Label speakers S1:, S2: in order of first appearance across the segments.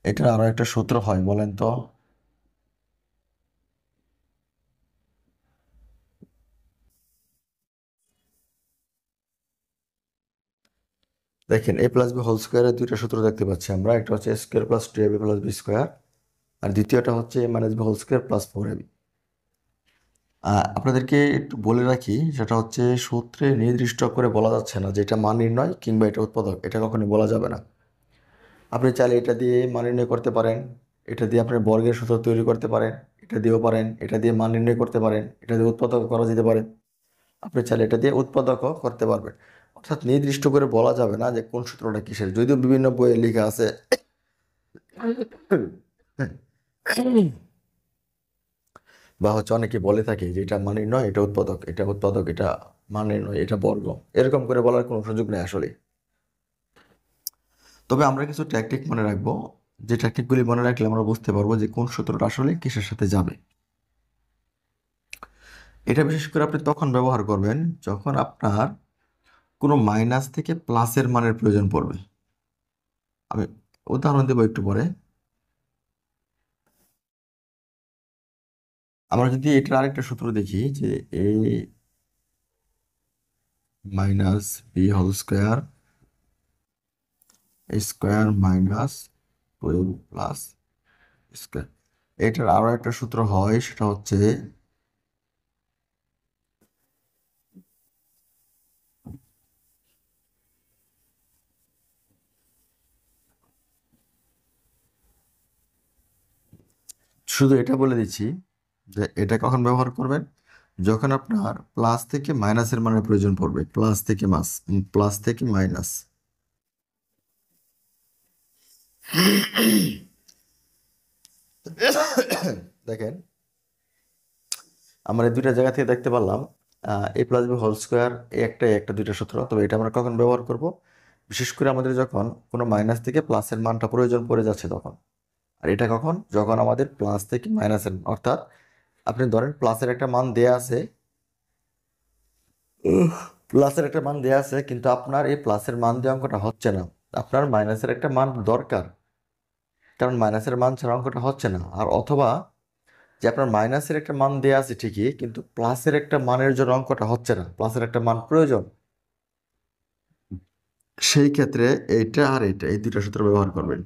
S1: এটা আরো একটা সূত্র হয়, বলেন তো? দেখেন, a+b² দুইটা সূত্র দেখতে পাচ্ছি আমরা। একটা হচ্ছে a² + 2ab+b², আর দ্বিতীয়টা হচ্ছে a−b² + 4ab। আপনাদেরকে একটু বলে রাখি, সেটা হচ্ছে সূত্রে নির্দিষ্ট করে বলা যাচ্ছে না যে এটা মান নির্ণয় কিংবা এটা উৎপাদক, এটা কখনোই বলা যাবে না। আপনি চাইলে এটা দিয়ে মান নির্ণয় করতে পারেন, এটা দিয়ে আপনি বর্গের সূত্র তৈরি করতে পারেন, এটা দিয়েও পারেন, এটা দিয়ে মান নির্ণয় করতে পারেন, এটা দিয়ে উৎপাদক করা যেতে পারে। আপনি চাইলে এটা দিয়ে উৎপাদকও করতে পারবেন। অর্থাৎ নির্দিষ্ট করে বলা যাবে না যে কোন সূত্রটা কিসের, যদিও বিভিন্ন বইয়ে লেখা আছে। বা হচ্ছে অনেকে বলে থাকে যে এটা মান নির্ণয়, এটা উৎপাদক, এটা উৎপাদক, এটা মান নির্ণয়, এটা বর্গ, এরকম করে বলার কোনো সুযোগ নেই আসলে। তবে আমরা কিছু ট্যাকটিক মনে রাখবো, যে ট্যাকটিকগুলি মনে রাখলে আমরা বুঝতে পারবো যে কোন সূত্রটা আসলে কিসের সাথে যাবে। এটা বিশেষ করে আপনি তখন ব্যবহার করবেন যখন আপনার কোনো মাইনাস থেকে প্লাসের মানের প্রয়োজন পড়বে। আমি উদাহরণ দেবো একটু পরে। আমরা যদি এটার আরেকটা সূত্র দেখি, যে a - b² square minus 12 plus square, এটার আরো একটা সূত্র হয়, সেটা হচ্ছে শুধু এটা বলে দিচ্ছি যে এটা কখন ব্যবহার করবেন, যখন আপনার প্লাস থেকে মাইনাসের মানের প্রয়োজন পড়বে। প্লাস থেকে মাইনাস। দেখেন, আমরা এই দুইটা জায়গা থেকে দেখতে পারলাম a+b² একটা দুইটা সূত্র। তবে এটা আমরা কখন ব্যবহার করব? বিশেষ করে আমাদের যখন কোনো মাইনাস থেকে প্লাসের মানটা প্রয়োজন পড়ে যাচ্ছে তখন। আর এটা কখন? যখন আমাদের প্লাস থেকে মাইনাসের, অর্থাৎ আপনি ধরেন প্লাসের একটা মান দেয়া আছে, প্লাসের একটা মান দেয়া আছে, কিন্তু আপনার এই প্লাসের মান দিয়ে অঙ্কটা হচ্ছে না। আপনার মাইনাসের একটা মান দরকার, কারণ মাইনাসের মান ছাড়া অঙ্কটা হচ্ছে না। আর অথবা যে আপনার মাইনাসের একটা মান দেয়া আছে ঠিকই, কিন্তু প্লাসের একটা মানের জন্য অঙ্কটা হচ্ছে না, প্লাসের একটা মান প্রয়োজন। সেই ক্ষেত্রে এইটা আর এটা, এই দুইটা সূত্র ব্যবহার করবেন।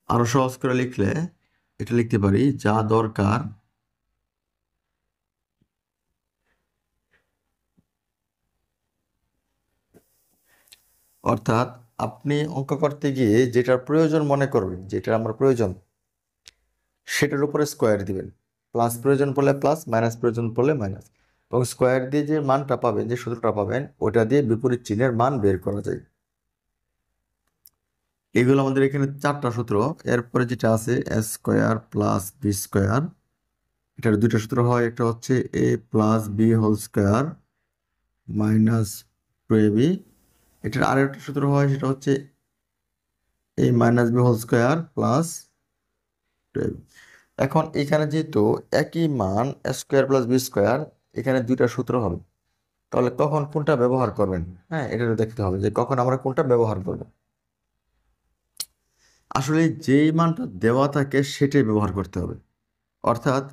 S1: আরো সহজ করে লিখলে এটা লিখতে পারি, যা দরকার অর্থাৎ আপনি অঙ্ক করতে গিয়ে যেটার প্রয়োজন মনে করবেন, যেটা আমার প্রয়োজন, সেটার উপরে স্কোয়ার দিবেন। প্লাস প্রয়োজন পড়লে প্লাস, মাইনাস প্রয়োজন পড়লে মাইনাস, এবং স্কোয়ার দিয়ে যে মানটা পাবেন, যে সূত্রটা পাবেন, ওটা দিয়ে বিপরীত চিহ্নের মান বের করা যায়। এগুলো আমাদের এখানে চারটা সূত্র। এরপরে যেটা আছে a² + b², এটার দুইটা সূত্র হয়। একটা হচ্ছে a+b² - 2ab। এটার আরেকটা সূত্র হয়, সেটা হচ্ছে a−b² + 2ab। এখন এখানে যেহেতু একই মান a² + b², এখানে দুইটা সূত্র হবে, তাহলে তখন কোনটা ব্যবহার করবেন? হ্যাঁ, এটা দেখতে হবে যে কখন আমরা কোনটা ব্যবহার করব। আসলে যেই মানটা দেওয়া থাকে সেটাই ব্যবহার করতে হবে। অর্থাৎ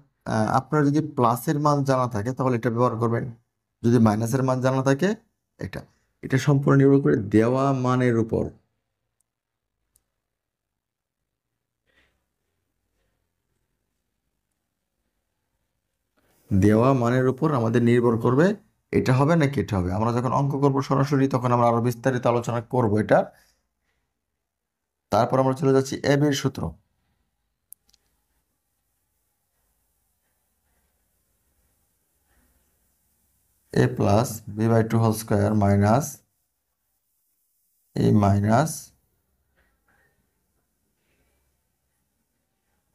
S1: আপনার যদি প্লাসের মান জানা থাকে তাহলে এটা ব্যবহার করবেন, যদি মাইনাসের মান জানা থাকে এটা। এটা সম্পূর্ণ নির্ভর করে দেওয়া মানের উপর। দেওয়া মানের উপর আমাদের নির্ভর করবে এটা হবে নাকি এটা হবে। আমরা যখন অঙ্ক করব সরাসরি, তখন আমরা আরো বিস্তারিত আলোচনা করব এটা। তারপর আমরা চলে যাচ্ছি এব এর সূত্র। a+b/2² minus a minus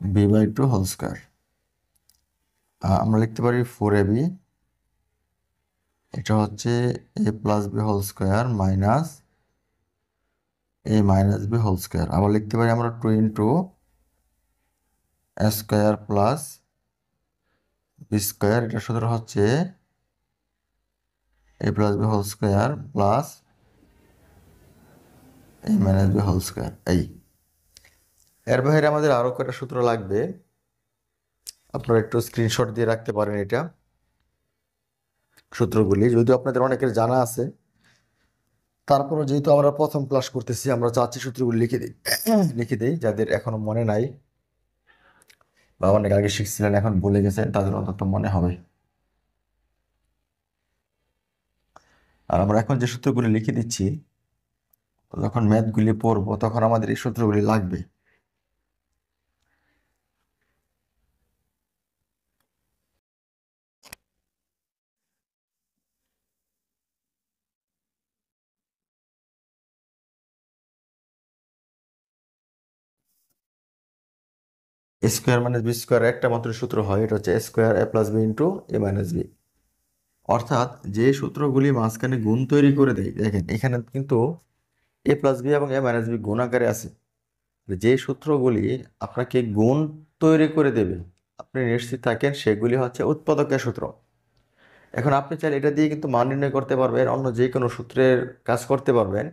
S1: b/2²। আমরা লিখতে পারি 4ab। এটা হচ্ছে a+b² মাইনাস a−b²। আবার লিখতে পারি আমরা 2 * a² + b²। এটা সূত্র হচ্ছে a+b² প্লাস এ মাইনাস বি হোল স্কোয়ার। এই এর বাইরে আমাদের আরও কয়টা সূত্র লাগবে, আপনারা একটু স্ক্রিনশট দিয়ে রাখতে পারেন এটা সূত্রগুলি, যদিও আপনাদের অনেকের জানা আছে, তারপরে যেহেতু আমরা প্রথম ক্লাস করতেছি আমরা চাচ্ছি সূত্রগুলি লিখে দিই যাদের এখনো মনে নাই বা অনেক আগে শিখছিলেন এখন ভুলে গেছেন তাদের অন্তত মনে হবে। আর আমরা এখন যে সূত্রগুলি লিখে দিচ্ছি যখন ম্যাথগুলি পড়বো তখন আমাদের এই সূত্রগুলি লাগবে। এ স্কোয়ার মাইনাস বি স্কোয়ার একটা মাত্র সূত্র হয়, এটা হচ্ছে A square A plus B into A minus B. অর্থাৎ যে সূত্রগুলি মাঝখানে গুণ তৈরি করে দেয়, দেখেন এখানে কিন্তু এ প্লাস বি এবং এ মাইনাস বি গুণ আকারে আছে, যে সূত্রগুলি আপনাকে গুণ তৈরি করে দেবে আপনি নিশ্চিত থাকেন সেগুলি হচ্ছে উৎপাদকের সূত্র। এখন আপনি চাইলে এটা দিয়ে কিন্তু মান নির্ণয় করতে পারবেন, অন্য যে কোনো সূত্রের কাজ করতে পারবেন,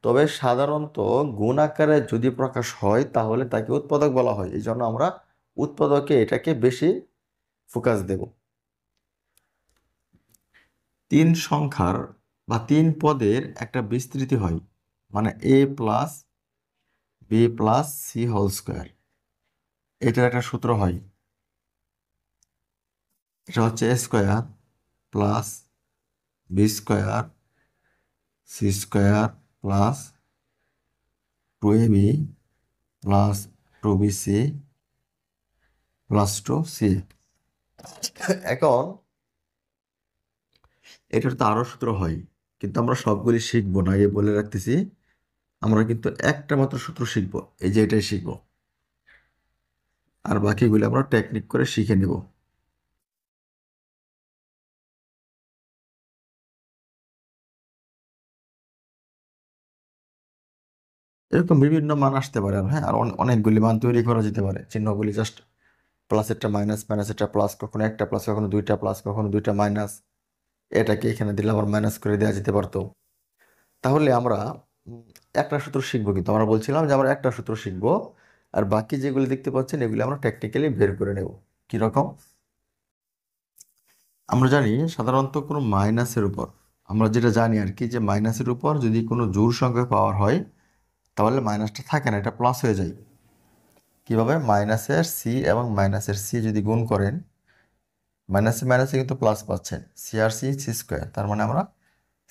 S1: তবে সাধারণত গুণ আকারে যদি প্রকাশ হয় তাহলে তাকে উৎপাদক বলা হয়, এই জন্য আমরা উৎপাদকে এটাকে বেশি ফোকাস দেব। তিন সংখ্যার বা তিন পদের একটা বিস্তৃতি হয়, মানে A plus B plus C whole square, এটার একটা সূত্র হয়, এটা হচ্ছে A square plus B square C square plus 2ab plus 2bc plus 2c। এখন এটার তো আরো সূত্র হয়, কিন্তু আমরা সবগুলি শিখবো না, আগে বলে রাখতেছি। আমরা কিন্তু একটা মাত্র সূত্র শিখবো, এই যে এটাই শিখবো, আর বাকিগুলি আমরা টেকনিক করে শিখে নেব। এরকম বিভিন্ন মান আসতে পারে, আর হ্যাঁ আর অনেকগুলি মান তৈরি করা যেতে পারে, চিহ্নগুলি জাস্ট প্লাসেরটা মাইনাস, মাইনাসেরটা প্লাস, কখনো একটা প্লাস কখনো দুইটা প্লাস কখনো দুইটা মাইনাস, এটাকে এখানে দিলে আবার মাইনাস করে দেওয়া যেতে পারতো। তাহলে আমরা উম, একটা সূত্র শিখবো, কিন্তু আমরা বলছিলাম যে আমরা একটা সূত্র শিখবো, আর বাকি যেগুলি দেখতে পাচ্ছেন এগুলি আমরা টেকনিক্যালি বের করে নেব। কিরকম? আমরা জানি সাধারণত কোনো মাইনাসের উপর, আমরা যেটা জানি আর কি, যে মাইনাসের উপর যদি কোনো জোড় সংখ্যা পাওয়ার হয় তাহলে মাইনাসটা থাকে না, এটা প্লাস হয়ে যায়। কিভাবে? মাইনাসের সি এবং মাইনাসের সি যদি গুণ করেন, মাইনাসে মাইনাসে কিন্তু প্লাস পাচ্ছেন, সি আর সি সি স্কোয়ার, তার মানে আমরা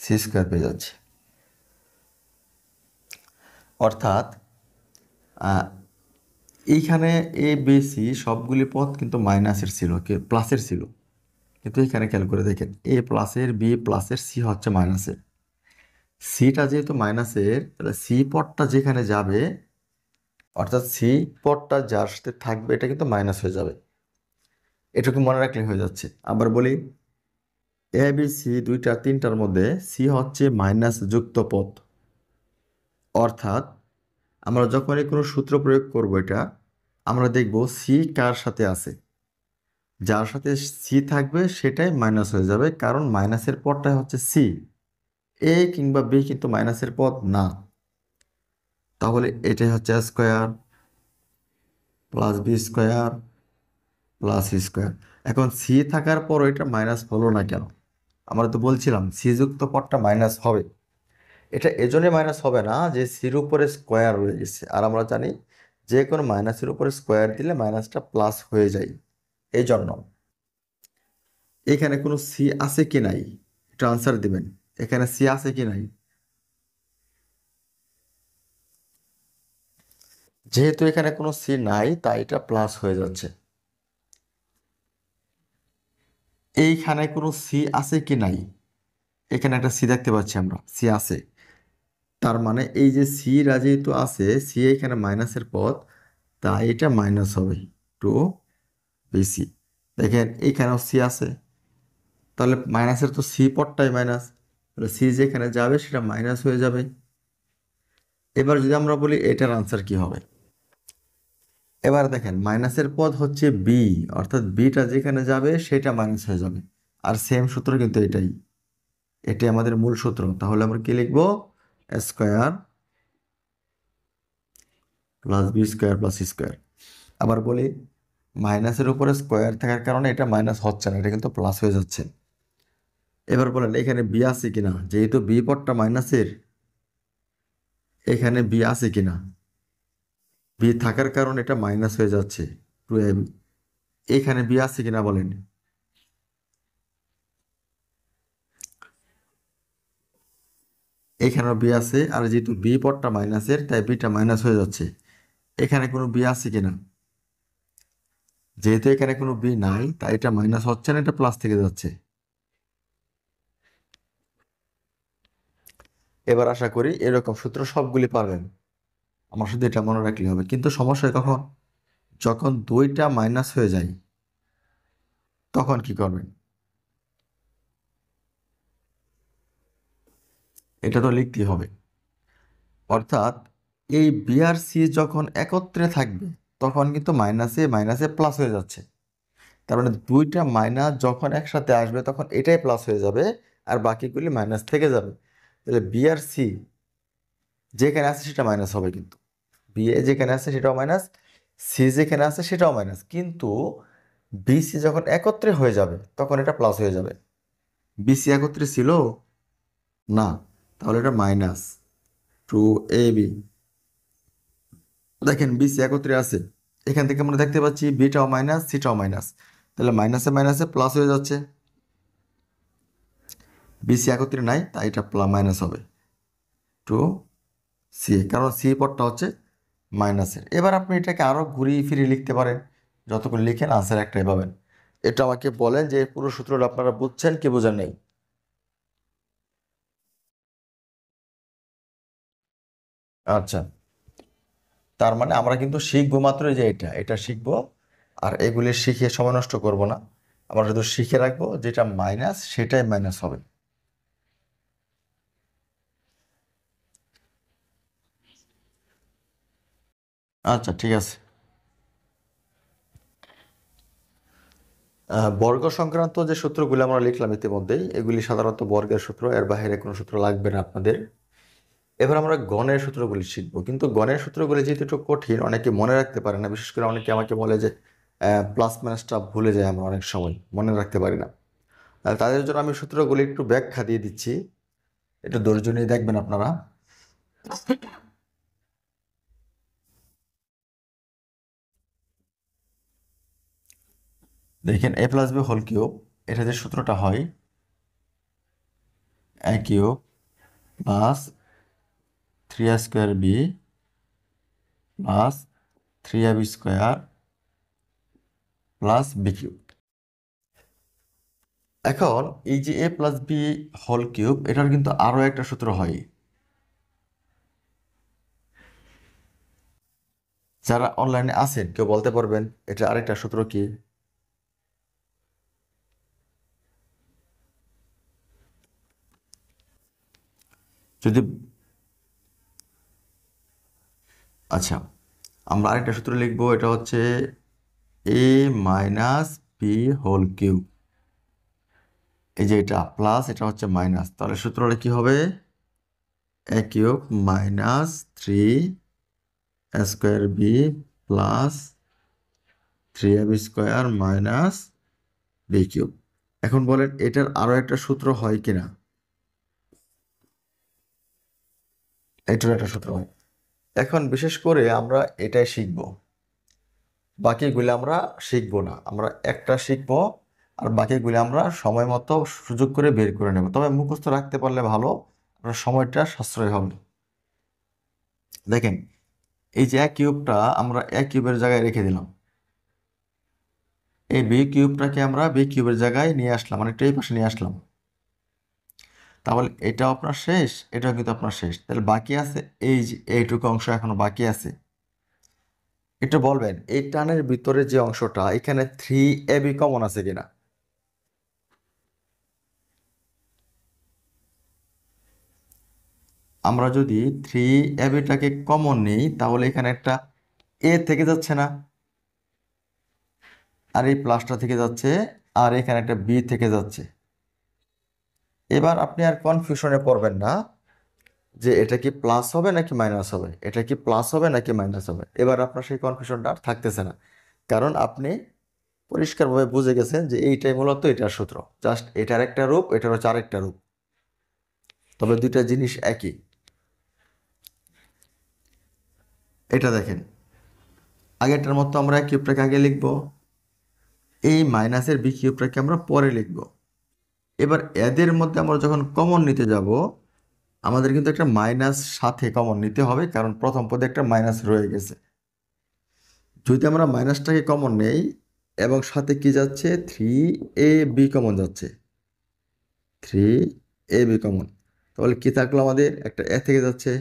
S1: সি স্কোয়ার পেয়ে যাচ্ছি। অর্থাৎ এইখানে এ বি সি সবগুলি পদ কিন্তু মাইনাসের ছিল, প্লাসের ছিল, কিন্তু এখানে খেয়াল করে দেখেন এ প্লাসের বি প্লাসের সি হচ্ছে মাইনাসের। সিটা যেহেতু মাইনাসের তাহলে সি পদটা যেখানে যাবে, অর্থাৎ সি পদটা যার সাথে থাকবে এটা কিন্তু মাইনাস হয়ে যাবে, এটুকু মনে রাখলে হয়ে যাচ্ছে। আবার বলি, এ বি সি দুইটা তিনটার মধ্যে সি হচ্ছে মাইনাস যুক্ত পদ। অর্থাৎ আমরা যখনই কোনো সূত্র প্রয়োগ করব এটা আমরা দেখব সি কার সাথে আছে, যার সাথে সি থাকবে সেটাই মাইনাস হয়ে যাবে, কারণ মাইনাসের পদটাই হচ্ছে সি, এ কিংবা বি কিন্তু মাইনাসের পদ না। তাহলে এটাই হচ্ছে square plus B square plus C square. এখন সি থাকার পর এটা মাইনাস হলো না কেন? আমরা তো বলছিলাম সি যুক্ত পদটা মাইনাস হবে, এটা এজন্যই মাইনাস হবে না যে সির উপরে স্কোয়ার রয়ে গেছে, আর আমরা জানি যে কোনো মাইনাসের উপরে স্কোয়ার দিলে মাইনাসটা প্লাস হয়ে যায়। এই জন্য এখানে কোনো সি আছে কি নাই একটু আনসার দিবেন, এখানে সি আছে কি নাই? যেহেতু এখানে কোনো সি নাই তাই এটা প্লাস হয়ে যাচ্ছে। এইখানে কোনো সি আছে কি নাই? এখানে একটা সি দেখতে পাচ্ছি আমরা, সি আছে, তার মানে এই যে সি যেহেতু আছে, সি এখানে মাইনাসের পদ, তাই এটা মাইনাস হবে টু বিসি। দেখেন এইখানেও সি আছে, তাহলে মাইনাসের তো সি পদটাই মাইনাস, তাহলে সি যেখানে যাবে সেটা মাইনাস হয়ে যাবে। এবার যদি আমরা বলি এটার আনসার কি হবে, এবার দেখেন মাইনাসের পদ হচ্ছে বি, অর্থাৎ বিটা যেখানে যাবে সেটা মাইনাস হয়ে যাবে, আর সেম সূত্র কিন্তু এটাই আমাদের মূল সূত্র। তাহলে আমরা কি লিখবো? Square plus B square plus C square. আবার বলি, মাইনাসের উপরে স্কোয়ার থাকার কারণে এটা মাইনাস হচ্ছে না, এটা কিন্তু প্লাস হয়ে যাচ্ছে। এবার বলেন এখানে বি আছে কিনা, যেহেতু বি পদটা মাইনাসের, এখানে বি আছে কিনা, বি থাকার কারণে এটা মাইনাস হয়ে যাচ্ছে, টু এ বি। এখানে বি আছে কিনা বলেন, এখানেও বি আছে, আর যেহেতু বি পদটা মাইনাসের তাই বিটা মাইনাস হয়ে যাচ্ছে। এখানে কোনো বি আছে কিনা, যেহেতু এখানে কোনো বি নাই তাই এটা মাইনাস হচ্ছে না, এটা প্লাস থেকে যাচ্ছে। এবার আশা করি এরকম সূত্র সবগুলি পারবেন, আমার শুধু এটা মনে রাখলে হবে। কিন্তু সমস্যা হয় কখন, যখন দুইটা মাইনাস হয়ে যায় তখন কি করবেন, এটা তো লিখতেই হবে। অর্থাৎ এই বি আর সি যখন একত্রে থাকবে তখন কিন্তু মাইনাসে মাইনাসে প্লাস হয়ে যাচ্ছে। তার মানে দুইটা মাইনাস যখন একসাথে আসবে তখন এটাই প্লাস হয়ে যাবে, আর বাকিগুলি মাইনাস থেকে যাবে। তাহলে বি আর সি যেখানে আছে সেটা মাইনাস হবে, কিন্তু বি এ যেখানে আছে সেটাও মাইনাস, সি যেখানে আছে সেটাও মাইনাস। কিন্তু বিসি যখন একত্রে হয়ে যাবে তখন এটা প্লাস হয়ে যাবে। বিসি একত্রে ছিল না, তাহলে এটা মাইনাস টু এ বি। দেখেন বিসি একত্রে আছে, এখান থেকে আমরা দেখতে পাচ্ছি বিটাও মাইনাস সিটাও মাইনাস, তাহলে মাইনাসে মাইনাসে প্লাস হয়ে যাচ্ছে। বিসি একত্রে নাই তাই এটা মাইনাস হবে টু সি, কারণ সি পদটা হচ্ছে মাইনাসের। এবার আপনি এটাকে আরও ঘুরিয়ে ফিরিয়ে লিখতে পারেন, যতক্ষণ লিখেন আনসার একটাই পাবেন। এটা আমাকে বলেন যে এই পুরো সূত্রটা আপনারা বুঝছেন কি বোঝেন নেই। আচ্ছা, তার মানে আমরা কিন্তু শিখবো মাত্র যে এটা শিখবো, আর এগুলি শিখে সময় নষ্ট করব না। আমরা শুধু শিখে রাখবো যেটা মাইনাস সেটাই মাইনাস হবে। আচ্ছা ঠিক আছে। বর্গ সংক্রান্ত যে সূত্রগুলো আমরা লিখলাম ইতিমধ্যেই, এগুলি সাধারণত বর্গের সূত্র, এর বাইরে কোনো সূত্র লাগবে না আপনাদের। এবার আমরা গণের সূত্রগুলি শিখবো, কিন্তু গণের সূত্রগুলি যেহেতু একটু কঠিন, অনেকে মনে রাখতে পারে না। বিশেষ করে অনেকে আমাকে বলে যে প্লাস মাইনাসটা ভুলে যায়, আমরা অনেক সময় মনে রাখতে পারি না। তাদের জন্য আমি সূত্রগুলি একটু ব্যাখ্যা দিয়ে দিচ্ছি, একটু ধৈর্য নিয়ে দেখবেন আপনারা। দেখেন A plus B whole cube, এটা যে সূত্রটা হয়, A cube plus three A square B plus three A B square plus B cube. এখন এই যে A plus B whole cube, এটার কিন্তু আরও একটা সূত্র হয়। যারা অনলাইনে আছেন কেউ বলতে পারবেন এটা আরেকটা সূত্র কি? যদি আচ্ছা, আমরা আরেকটা সূত্র লিখবো, এটা হচ্ছে A minus B whole cube. এই যে এটা প্লাস, এটা হচ্ছে মাইনাস, তাহলে সূত্রটা কি হবে? A cube minus three square B plus three A B square minus B cube. এখন বলেন এটার আরো একটা সূত্র হয় কিনা? এটার একটা সূত্র হয়। এখন বিশেষ করে আমরা এটাই শিখব, বাকিগুলো আমরা শিখবো না। আমরা একটা শিখবো, আর বাকিগুলো আমরা সময় মতো সুযোগ করে বের করে নেব। তবে মুখস্থ রাখতে পারলে ভালো, আপনার সময়টা সাশ্রয় হবে। দেখেন এই যে এক কিউবটা আমরা এক কিউবের জায়গায় রেখে দিলাম, এই বি কিউবটাকে আমরা বি কিউবের জায়গায় নিয়ে আসলাম, মানে এই পাশে নিয়ে আসলাম। তাহলে এটাও আপনার শেষ, এটাও কিন্তু আপনার শেষ। তাহলে বাকি আছে এই যে এইটুকু অংশ এখনো বাকি আছে। একটু বলবেন এই টানের ভিতরে যে অংশটা, এখানে থ্রি এ বি কমন আছে কিনা? আমরা যদি থ্রি এ বিটাকে কমন নিই তাহলে এখানে একটা এ থেকে যাচ্ছে না, আর এই প্লাসটা থেকে যাচ্ছে, আর এখানে একটা বি থেকে যাচ্ছে। এবার আপনি আর কনফিউশনে পড়বেন না, যে এটা কি প্লাস হবে নাকি মাইনাস হবে, এটা কি প্লাস হবে নাকি মাইনাস হবে। এবার আপনার সেই কনফিউশনটা আর থাকতেছে না, কারণ আপনি পরিষ্কারভাবে বুঝে গেছেন যে এইটাই মূলত এটার সূত্র, জাস্ট এটার একটা রূপ, এটার হচ্ছে আরেকটা রূপ, তবে দুইটা জিনিস একই। এটা দেখেন, আগেরটার মতো আমরা কিউবটাকে আগে লিখব, এই মাইনাসের বি কিউবটাকে আমরা পরে লিখব। এবার এদের মধ্যে আমরা যখন কমন নিতে যাব, আমাদের কিন্তু একটা মাইনাস সাথে কমন নিতে হবে, কারণ প্রথম পদে একটা মাইনাস রয়ে গেছে। যদি আমরা মাইনাসটাকে কমন নেই এবং সাথে কি যাচ্ছে, 3ab কমন যাচ্ছে, 3ab কমন, তাহলে কি থাকলো, আমাদের একটা এ থেকে যাচ্ছে।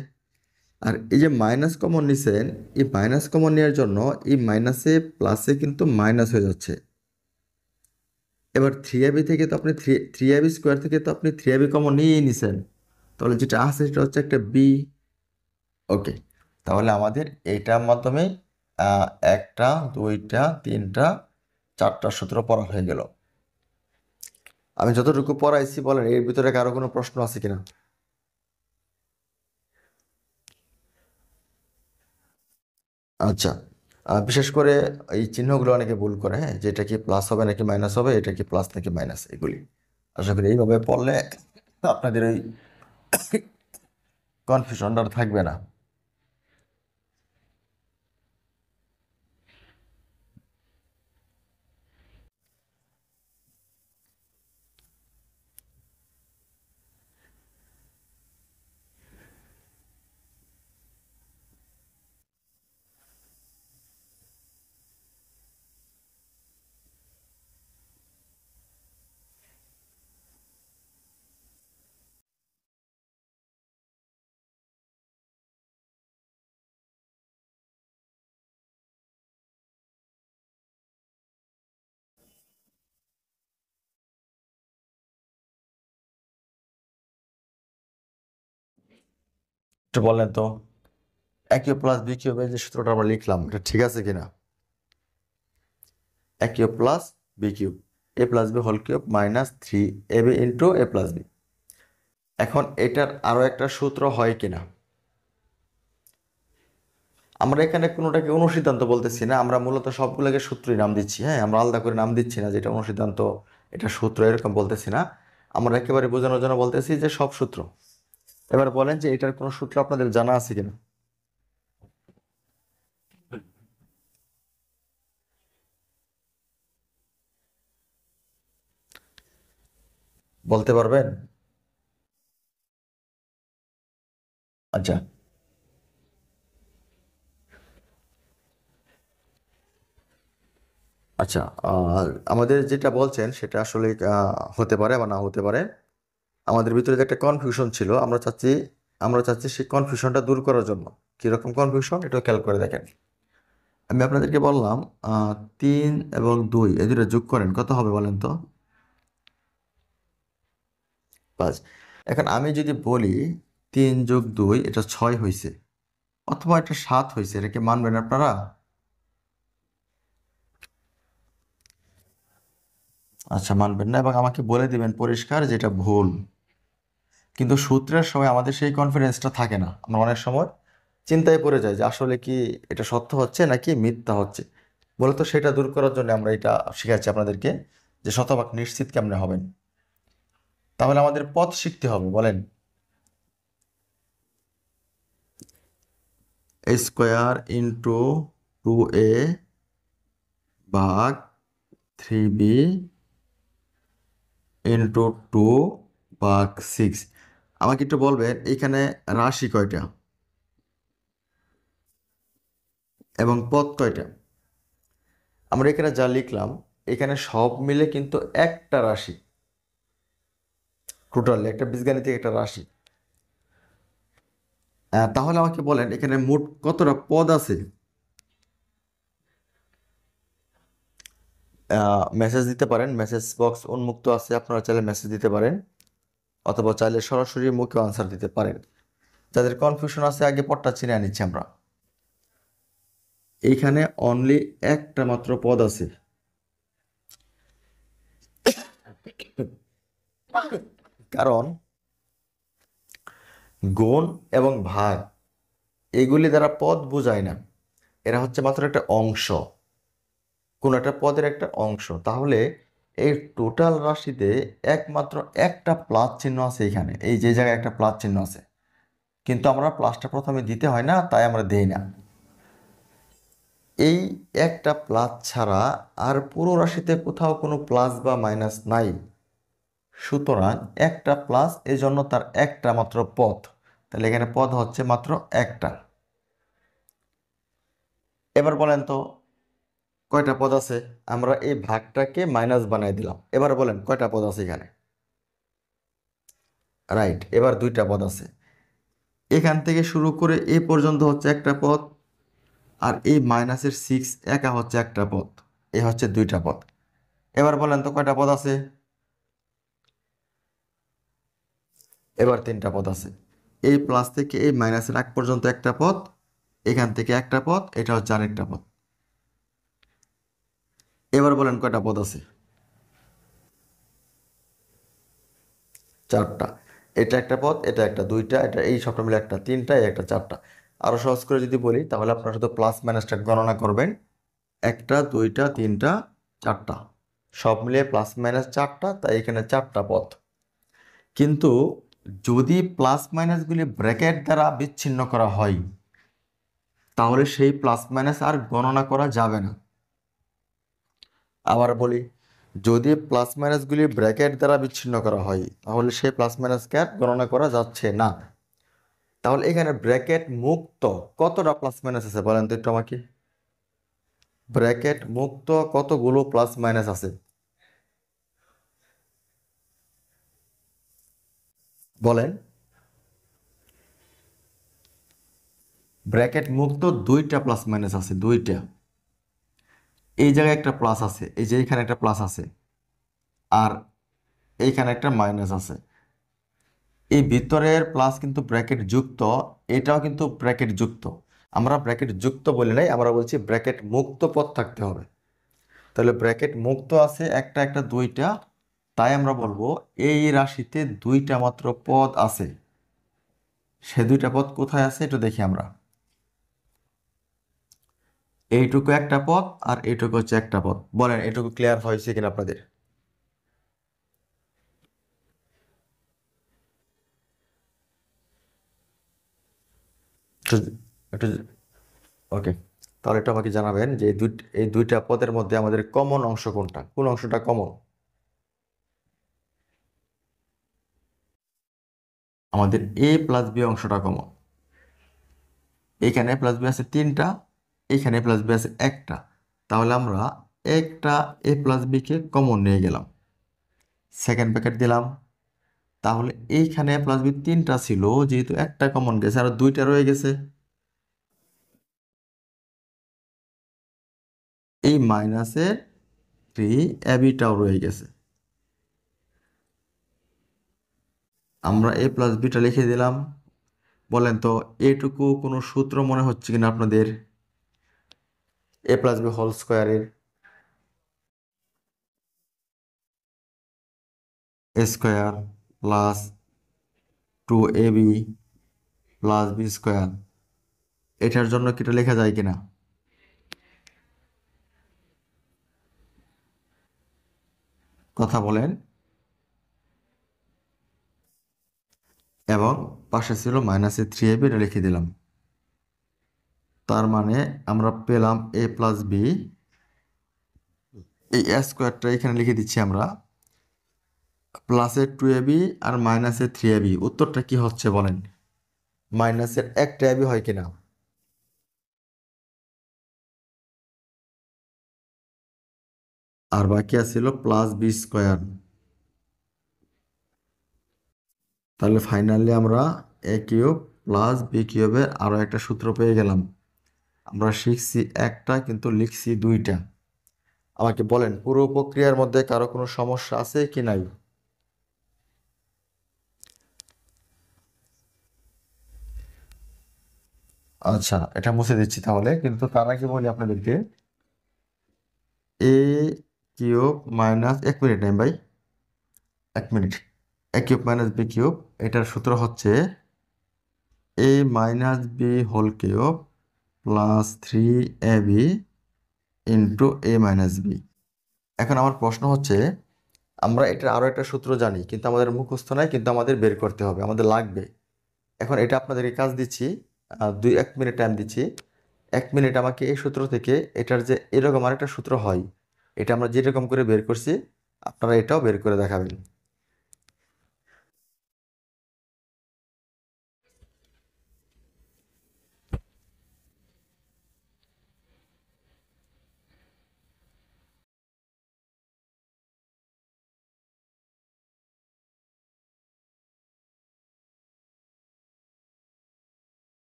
S1: আর এই যে মাইনাস কমন নিছেন, এই মাইনাস কমন নেওয়ার জন্য এই মাইনাসে প্লাসে কিন্তু মাইনাস হয়ে যাচ্ছে। এবার 3ab থেকে তো আপনি 3ab স্কোয়ার থেকে তো আপনি 3ab কমন নিয়েই নিছেন, তাহলে যেটা আছে সেটা হচ্ছে একটা বি। ওকে, তাহলে আমাদের এইটার মাধ্যমে একটা, দুইটা, তিনটা, চারটা সূত্র পড়া হয়ে গেল। আমি যতটুকু পড়াইছি বলেন এর ভিতরে কারো কোনো প্রশ্ন আছে কিনা? আচ্ছা, বিশেষ করে এই চিহ্নগুলো অনেকে ভুল করে, হ্যাঁ, যে এটা কি প্লাস হবে নাকি মাইনাস হবে, এটা কি প্লাস নাকি মাইনাস, এগুলি আশা করি এইভাবে পড়লে আপনাদের ওই কনফিউশনটা আর থাকবে না। একটু বলেন তো, এ কিউব প্লাস বি কিউবের যে সূত্রটা আমরা লিখলাম এটা ঠিক আছে কিনা? A cube plus B cube, A plus B whole cube minus 3ab into A plus B. এখন এটার আরো একটা সূত্র হয় কিনা, আমরা এখানে কোনোটাকে অনুসিদ্ধান্ত বলতেছি না, আমরা মূলত সবগুলোকে সূত্রই নাম দিচ্ছি, হ্যাঁ, আমরা আলাদা করে নাম দিচ্ছি না, যেটা অনুসিদ্ধান্ত এটা সূত্র এরকম বলতেছি না, আমরা একেবারে বোঝানোর জন্য বলতেছি যে সব সূত্র। এবার বলেন যে এটার কোনো সূত্র আপনাদের জানা আছে কিনা, বলতে পারবেন? আচ্ছা, আচ্ছা, আমাদের যেটা বলছেন সেটা আসলে হতে পারে বা না হতে পারে। আমাদের ভিতরে যে একটা কনফিউশন ছিল, আমরা চাচ্ছি সেই কনফিউশনটা দূর করার জন্য। কিরকম কনফিউশন, এটা খেয়াল করে দেখেন। আমি আপনাদেরকে বললাম 3 এবং 2 এই দুটো যোগ করেন, কত হবে বলেন তো? 5। এখন আমি যদি বলি 3+2 এটা 6 হয়েছে, অথবা এটা 7 হয়েছে, এটা কি মানবেন আপনারা? আচ্ছা, মানবেন না এবং আমাকে বলে দিবেন পরিষ্কার যেটা ভুল। কিন্তু সূত্রের সময় আমাদের সেই কনফিডেন্সটা থাকে না, আমরা অনেক সময় চিন্তায় পড়ে যাই যে আসলে কি এটা সত্য হচ্ছে নাকি মিথ্যা হচ্ছে। মূলত সেটা দূর করার জন্য আমরা এটা শিখাচ্ছি আপনাদেরকে, যে শতভাগ নিশ্চিত কেমনে হবেন। তাহলে আমাদের পথ শিখতে হবে, বলেন। এ স্কোয়ার ইন্টু 2a ভাগ 3b ইন্টু 2 ভাগ 6। আমাকে একটু বলবেন এখানে রাশি কয়টা এবং পদ কয়টা? আমরা এখানে যা লিখলাম এখানে সব মিলে কিন্তু একটা রাশি, টোটালি একটা বীজগাণিতিক একটা রাশি। তাহলে আমাকে বলেন এখানে মোট কতটা পদ আছে? মেসেজ দিতে পারেন, মেসেজ বক্স উন্মুক্ত আছে, আপনারা চাইলে মেসেজ দিতে পারেন, অথবা চাইলে সরাসরি মুখে আনসার দিতে পারেন। যাদের কনফিউশন আছে আগে পদটা চিনে নিচ্ছি আমরা। এইখানে অনলি একটা মাত্র পদ আছে, কারণ গুণ এবং ভাগ এগুলি দ্বারা পদ বোঝায় না, এরা হচ্ছে মাত্র একটা অংশ, কোন একটা পদের একটা অংশ। তাহলে এই টোটাল রাশিতে একমাত্র একটা প্লাস চিহ্ন আছে এখানে, এই যে জায়গায় একটা প্লাস চিহ্ন আছে, কিন্তু আমরা প্লাসটা প্রথমে দিতে হয় না, তাই আমরা দেই না। এই একটা প্লাস ছাড়া আর পুরো রাশিতে কোথাও কোনো প্লাস বা মাইনাস নাই। সুতরাং একটা প্লাস, এই জন্য তার একটা মাত্র পদ। তাহলে এখানে পদ হচ্ছে মাত্র একটা। এবার বলেন তো কয়টা পদ আছে? আমরা এই ভাগটাকে মাইনাস বানাই দিলাম। এবার বলেন কয়টা পদ আছে এখানে? রাইট, এবার দুইটা পদ আছে। এখান থেকে শুরু করে এই পর্যন্ত হচ্ছে একটা পদ, আর এই মাইনাসের 6 একা হচ্ছে একটা পদ, এই হচ্ছে দুইটা পদ। এবার বলেন তো কয়টা পদ আছে? এবার তিনটা পদ আছে। এই প্লাস থেকে এই মাইনাসের আগ পর্যন্ত একটা পদ, এখান থেকে একটা পদ, এটা হচ্ছে আরেকটা পদ। এবার বলেন কয়টা পদ আছে? চারটা। এটা একটা পদ, এটা একটা, দুইটা, এটা, এই সবটা মিলে একটা, তিনটা, এই একটা, চারটা। আরো সহজ করে যদি বলি তাহলে আপনারা শুধু প্লাস মাইনাসটা গণনা করবেন। একটা, দুইটা, তিনটা, চারটা, সব মিলিয়ে প্লাস মাইনাস চারটা, তাই এখানে চারটা পদ। কিন্তু যদি প্লাস মাইনাসগুলি ব্র্যাকেট দ্বারা বিচ্ছিন্ন করা হয় তাহলে সেই প্লাস মাইনাস আর গণনা করা যাবে না। আবার বলি, যদি প্লাস মাইনাসগুলি ব্র্যাকেট দ্বারা বিচ্ছিন্ন করা হয় তাহলে সেই প্লাস মাইনাসকে আর গণনা করা যাচ্ছে না। তাহলে এখানে ব্র্যাকেট মুক্ত কতটা প্লাস মাইনাস আছে বলেন তো একটু আমাকে? ব্র্যাকেট মুক্ত কতগুলো প্লাস মাইনাস আছে বলেন? ব্র্যাকেট মুক্ত দুইটা প্লাস মাইনাস আছে, দুইটা। এই জায়গায় একটা প্লাস আছে, এই যে এখানে একটা প্লাস আছে, আর এইখানে একটা মাইনাস আছে। এই ভিতরের প্লাস কিন্তু ব্র্যাকেট যুক্ত, এটাও কিন্তু ব্র্যাকেট যুক্ত। আমরা ব্র্যাকেট যুক্ত বলি নাই, আমরা বলছি ব্র্যাকেট মুক্ত পদ থাকতে হবে। তাহলে ব্র্যাকেট মুক্ত আছে একটা, একটা, দুইটা, তাই আমরা বলবো এই রাশিতে দুইটা মাত্র পদ আছে। সে দুইটা পদ কোথায় আছে একটু দেখি আমরা। এইটুকু একটা পদ আর এইটুকু হচ্ছে একটা পদ। বলেন এটুকু ক্লিয়ার হয়েছে কিনা আপনাদের? একটু একটু ওকে, তাহলে একটু আমাকে জানাবেন যে এই দুইটা পদের মধ্যে আমাদের কমন অংশ কোনটা, কোন অংশটা কমন? আমাদের এ প্লাস বি অংশটা কমন। এখানে প্লাস বি আছে তিনটা, এখানে প্লাস বি আছে একটা। তাহলে আমরা একটা এ প্লাস বি কে কমন নিয়ে গেলাম, সেকেন্ড ব্র্যাকেট দিলাম। তাহলে এইখানে প্লাস বি তিনটা ছিল, যেহেতু একটা কমন গেছে আর দুইটা রয়ে গেছে, এই মাইনাসের থ্রি অ্যাবিটাও রয়ে গেছে। আমরা এ প্লাস বিটা লিখে দিলাম। বলেন তো এটুকু কোনো সূত্র মনে হচ্ছে কিনা আপনাদের? এ প্লাস বি হোল স্কোয়ারের A square plus 2ab plus B square, এটার জন্য কি এটা লেখা যায় কিনা? কথা বলেন। এবং পাশে ছিল মাইনাসে 3ab, এটা লিখে দিলাম। তার মানে আমরা পেলাম এ প্লাস বি, এই স্কোয়ারটা এখানে লিখে দিচ্ছি আমরা, প্লাসের 2ab আর মাইনাসের 3ab। উত্তরটা কি হচ্ছে বলেন? মাইনাসের একটা ab হয় কিনা? আর বাকি আছিল প্লাস বি স্কোয়ার। তাহলে ফাইনালি আমরা এ কিউব প্লাস বি কিউবের আরও একটা সূত্র পেয়ে গেলাম। আমরা শিখছি একটা কিন্তু লিখছি দুইটা। আমাকে বলেন পুরো প্রক্রিয়ার মধ্যে কারো কোনো সমস্যা আছে কি নাই? আচ্ছা, এটা মুছে দিচ্ছি তাহলে, কিন্তু তার আগে বলি আপনাদেরকে, এ কিউব মাইনাস, 1 মিনিট নেই ভাই, 1 minute. A cube minus B cube, এটার সূত্র হচ্ছে A minus B whole cube plus 3ab into A minus B. এখন আমার প্রশ্ন হচ্ছে, আমরা এটার আরও একটা সূত্র জানি কিন্তু আমাদের মুখস্থ নাই, কিন্তু আমাদের বের করতে হবে, আমাদের লাগবে। এখন এটা আপনাদেরকে কাজ দিচ্ছি, 1 মিনিট টাইম দিচ্ছি। 1 মিনিট আমাকে এই সূত্র থেকে এটার যে এরকম আরেকটা সূত্র হয়, এটা আমরা যেরকম করে বের করছি আপনারা এটাও বের করে দেখাবেন।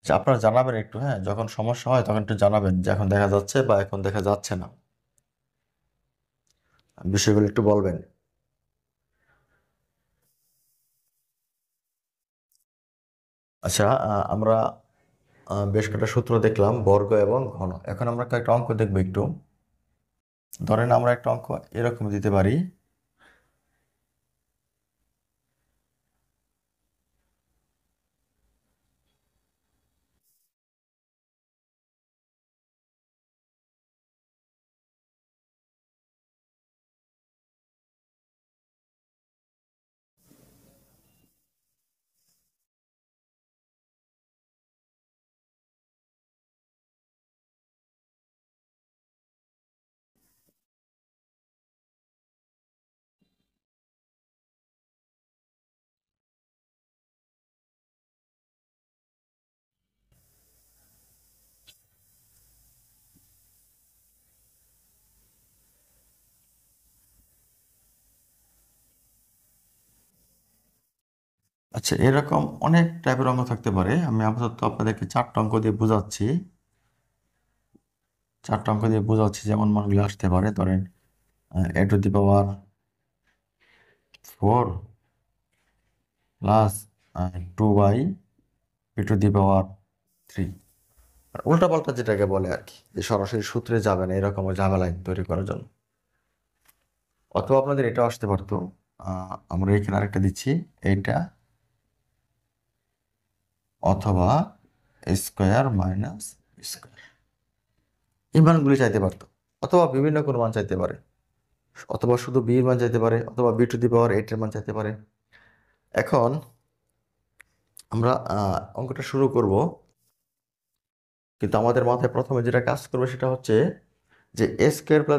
S1: আচ্ছা, আপনারা জানাবেন একটু, হ্যাঁ, যখন সমস্যা হয় তখন একটু জানাবেন যে এখন দেখা যাচ্ছে বা এখন দেখা যাচ্ছে না, বিষয়গুলো একটু বলবেন। আচ্ছা, আমরা বেশ কয়েকটা সূত্র দেখলাম, বর্গ এবং ঘন। এখন আমরা কয়েকটা অঙ্ক দেখবো একটু। ধরেন আমরা একটা অঙ্ক এরকম দিতে পারি। আচ্ছা, এরকম অনেক টাইপের অঙ্ক থাকতে পারে। আমি আপাতত আপনাদেরকে 4টা অঙ্ক দিয়ে বোঝাচ্ছি। 4টা অঙ্ক দিয়ে বোঝাচ্ছি যেমন মানগুলো আসতে পারে। ধরেন a⁴ প্লাস 2y উল্টা পাল্টা যেটাকে বলে আর কি, যে সরাসরি সূত্রে যাবে না, এরকম ঝামেলা তৈরি করার জন্য। অথবা আপনাদের এটা আসতে পারতো, আমরা এখানে আরেকটা দিচ্ছি, এইটা অথবা স্কোয়ার মাইনাস স্কোয়ার, এই মানগুলি চাইতে পারতো। অথবা বিভিন্ন কোনো মান চাইতে পারে, অথবা শুধু বি এর মান চাইতে পারে, অথবা b⁸ এর মান চাইতে পারে। এখন আমরা অঙ্কটা শুরু করব, কিন্তু আমাদের মাথায় প্রথমে যেটা কাজ করবে সেটা হচ্ছে যে a²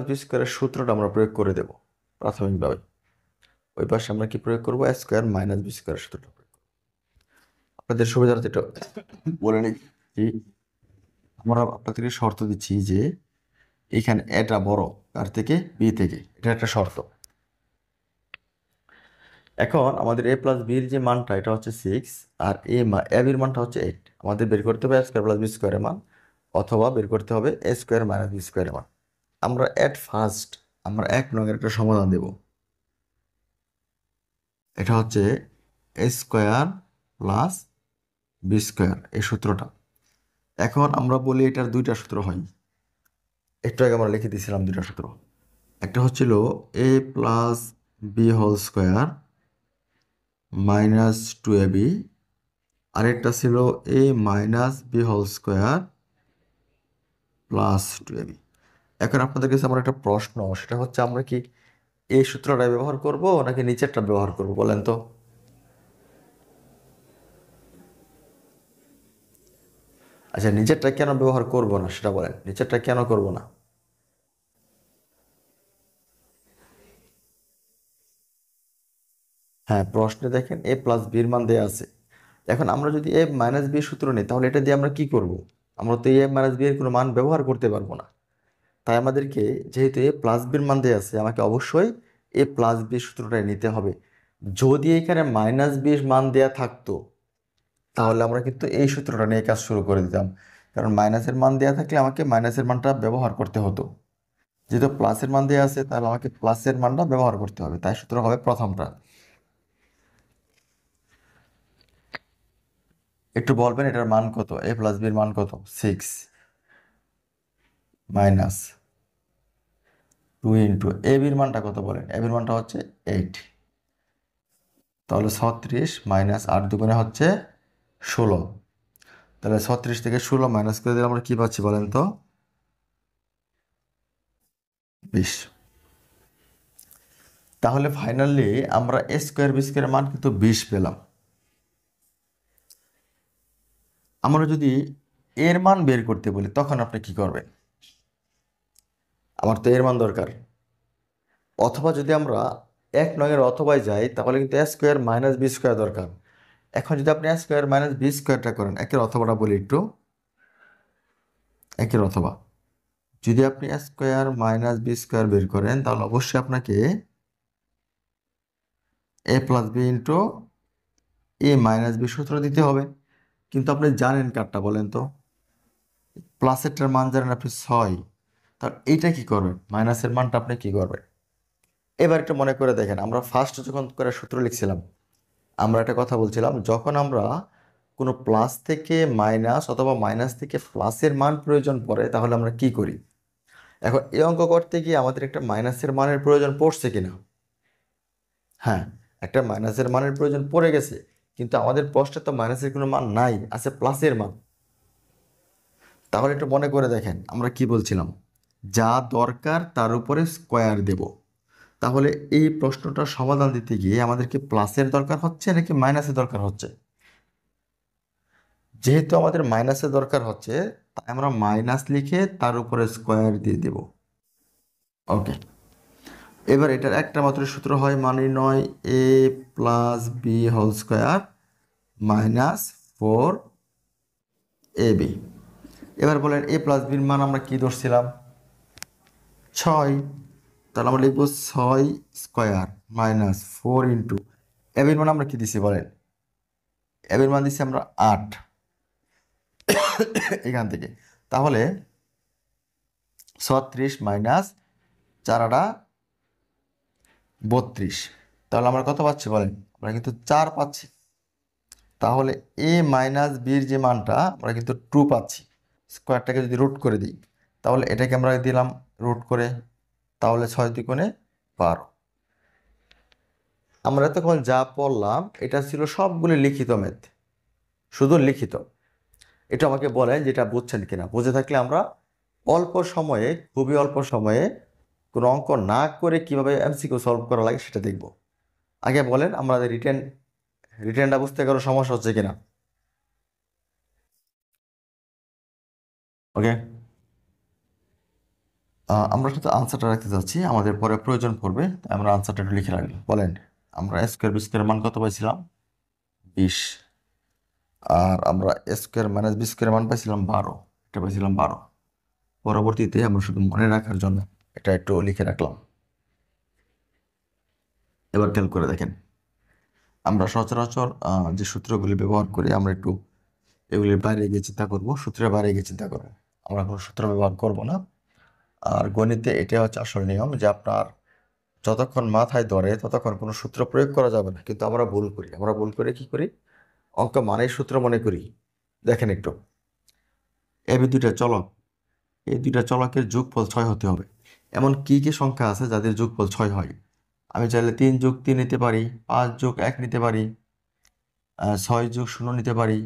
S1: + b² সূত্রটা আমরা প্রয়োগ করে দেব প্রাথমিকভাবে। ওই পাশে আমরা কি প্রয়োগ করবো? a² - b² সূত্রটা প্রয়োগ করবো। আপনাদের সুবিধার্থে এটা বলে নিই, আমরা আপনাদেরকে শর্ত দিচ্ছি যে এখানে এটা বড় কার থেকে? বি থেকে, এটা একটা শর্ত। এখন আমাদের a+b যে মানটা এটা হচ্ছে 6, আর a-b মানটা হচ্ছে 8। আমাদের বের করতে হবে a² + b² মান, অথবা বের করতে হবে a² - b² মান। আমরা ফার্স্ট আমরা 1 নং একটা সমাধান দেব। এটা হচ্ছে a² + b² এই সূত্রটা। এখন আমরা বলি এটার 2টা সূত্র হয়, একটু আগে আমরা লিখে দিয়েছিলাম 2টা সূত্র। একটা হচ্ছিল a+b² - 2ab, আরেকটা ছিল a-b² + 2ab। এখন আপনাদের কাছে আমার একটা প্রশ্ন, সেটা হচ্ছে আমরা কি এই সূত্রটা ব্যবহার করব নাকি নিচেরটা ব্যবহার করব বলেন তো? আচ্ছা, নিচেরটা কেন ব্যবহার করব না সেটা বলেন, নিচেরটা কেন করব না? হ্যাঁ, প্রশ্নে দেখেন a+b মান দেয়া আছে। এখন আমরা যদি a-b সূত্র নিই তাহলে এটা দিয়ে আমরা কি করব? আমরা তো a-b এর কোনো মান ব্যবহার করতে পারবো না। তাই আমাদেরকে, যেহেতু a+b মান দেয়া আছে, আমাকে অবশ্যই a+b সূত্রটাই নিতে হবে। যদি এখানে -b মান দেয়া থাকতো তাহলে আমরা কিন্তু এই সূত্রটা নিয়ে কাজ শুরু করে দিতাম, কারণ মাইনাসের মান দেওয়া থাকলে আমাকে মাইনাসের মানটা ব্যবহার করতে হতো। যেহেতু প্লাসের মান দেওয়া আছে তাহলে আমাকে প্লাসের মানটা ব্যবহার করতে হবে, তাই সূত্র হবে প্রথমটা। একটু বলবেন এটার মান কত? a+b এর মান কত? 6 মাইনাস 2 ইন্টু ab এর মানটা কত বলেন? ab এর মানটা হচ্ছে 8, তাহলে 36 - 8 দুগুণে হচ্ছে 16। তাহলে 36 থেকে 16 মাইনাস করে দিলে আমরা কি পাচ্ছি বলেন তো? 20। তাহলে ফাইনালি আমরা এ স্কোয়ার বি স্কোয়ারের মান কিন্তু 20 পেলাম। আমরা যদি এর মান বের করতে বলি তখন আপনি কি করবেন? আমার তো এর মান দরকার। অথবা যদি আমরা 1 নংয়ের অথবায় যাই তাহলে কিন্তু এ স্কোয়ার মাইনাস বি স্কোয়ার দরকার। এখন যদি আপনি এ স্কোয়ার মাইনাস বি স্কোয়ারটা করেন, একের অথবাটা বলি একটু, একের অথবা যদি আপনি এ স্কোয়ার মাইনাস বি স্কোয়ার বের করেন তাহলে অবশ্যই আপনাকে এ plus B into A minus B সূত্র দিতে হবে। কিন্তু আপনি জানেন কারটা বলেন তো? প্লাসেরটার মান জানেন আপনি 6, তাহলে এইটা কি করবেন? মাইনাসের মানটা আপনি কি করবেন? এবার একটু মনে করে দেখেন, আমরা ফার্স্ট যখন করে সূত্র লিখছিলাম আমরা একটা কথা বলছিলাম, যখন আমরা কোনো প্লাস থেকে মাইনাস অথবা মাইনাস থেকে প্লাসের মান প্রয়োজন পড়ে তাহলে আমরা কি করি? এখন এই অঙ্ক করতে গিয়ে আমাদের একটা মাইনাসের মানের প্রয়োজন পড়ছে কিনা? হ্যাঁ, একটা মাইনাসের মানের প্রয়োজন পড়ে গেছে, কিন্তু আমাদের প্রশ্নে তো মাইনাসের কোনো মান নাই, আছে প্লাসের মান। তাহলে একটু মনে করে দেখেন আমরা কি বলছিলাম, যা দরকার তার উপরে স্কোয়ার দেব। তাহলে এই প্রশ্নটার সমাধান দিতে গিয়ে আমাদেরকে প্লাসের দরকার হচ্ছে নাকি মাইনাসের দরকার হচ্ছে? যেহেতু আমাদের মাইনাসের দরকার হচ্ছে তাই আমরা মাইনাস লিখে তার উপরে স্কোয়ার দিয়ে দেব। ওকে, এবার এটার একটা মাত্র সূত্র হয়, মান নির্ণয় A plus B whole square minus 4ab। এবার বলেন এ প্লাস বির মান আমরা কি ধরছিলাম? 6। তাহলে আমরা লিখবো 6 স্কোয়ার মাইনাস 4 ইন্টু এবির মান আমরা কি দিছি বলেন? এবির মান দিছি আমরা 8 এখান থেকে। তাহলে 36 মাইনাস 4 32। তাহলে আমরা কত পাচ্ছি বলেন? আমরা কিন্তু 4 পাচ্ছি। তাহলে এ মাইনাস বির যে মানটা আমরা কিন্তু 2 পাচ্ছি। স্কোয়ারটাকে যদি রুট করে দিই তাহলে এটাকে আমরা দিলাম রুট করে, তাহলে 6 দুগুণে 12। আমরা এতক্ষণ যা পড়লাম এটা ছিল সবগুলি লিখিত ম্যাথ, শুধু লিখিত। এটা আমাকে বলেন যেটা বুঝছেন কিনা। বুঝে থাকলে আমরা অল্প সময়ে, খুবই অল্প সময়ে কোনো অঙ্ক না করে কিভাবে এমসিকিউ সলভ করা লাগে সেটা দেখব। আগে বলেন আমাদের রিটেনটা বুঝতে কারো সমস্যা হচ্ছে কিনা? ওকে, আমরা শুধু আনসারটা রাখতে চাচ্ছি, আমাদের পরে প্রয়োজন পড়বে, তাই আমরা আনসারটা একটু লিখে রাখলাম। বলেন আমরা স্কোয়ার বি স্কোয়ারের মান কত পাইছিলাম? 20। আর আমরা স্কোয়ার মাইনাস বি স্কোয়ারের মান পাইছিলাম 12, এটা পাইছিলাম 12। পরবর্তীতে আমরা শুধু মনে রাখার জন্য এটা একটু লিখে রাখলাম। এবার খেয়াল করে দেখেন, আমরা সচরাচর যে সূত্রগুলি ব্যবহার করি আমরা একটু এগুলির বাইরে গিয়ে চিন্তা করবো, সূত্রের বাইরে গিয়ে চিন্তা করবো। আমরা কোনো সূত্র ব্যবহার করব না। আর গণিতে এটা হচ্ছে আসল নিয়ম যে আপনার যতক্ষণ মাথায় ধরে ততক্ষণ কোনো সূত্র প্রয়োগ করা যাবে না। কিন্তু আমরা ভুল করি, আমরা ভুল করে কি করি? অঙ্ক মানেই সূত্র মনে করি। দেখেন একটু, এবি দুইটা চলক, এই দুইটা চলকের যোগফল 6 হতে হবে। এমন কি কি সংখ্যা আছে যাদের যোগফল 6 হয়? আমি চাইলে 3+3 নিতে পারি, 5+1 নিতে পারি, 6+0 নিতে পারি,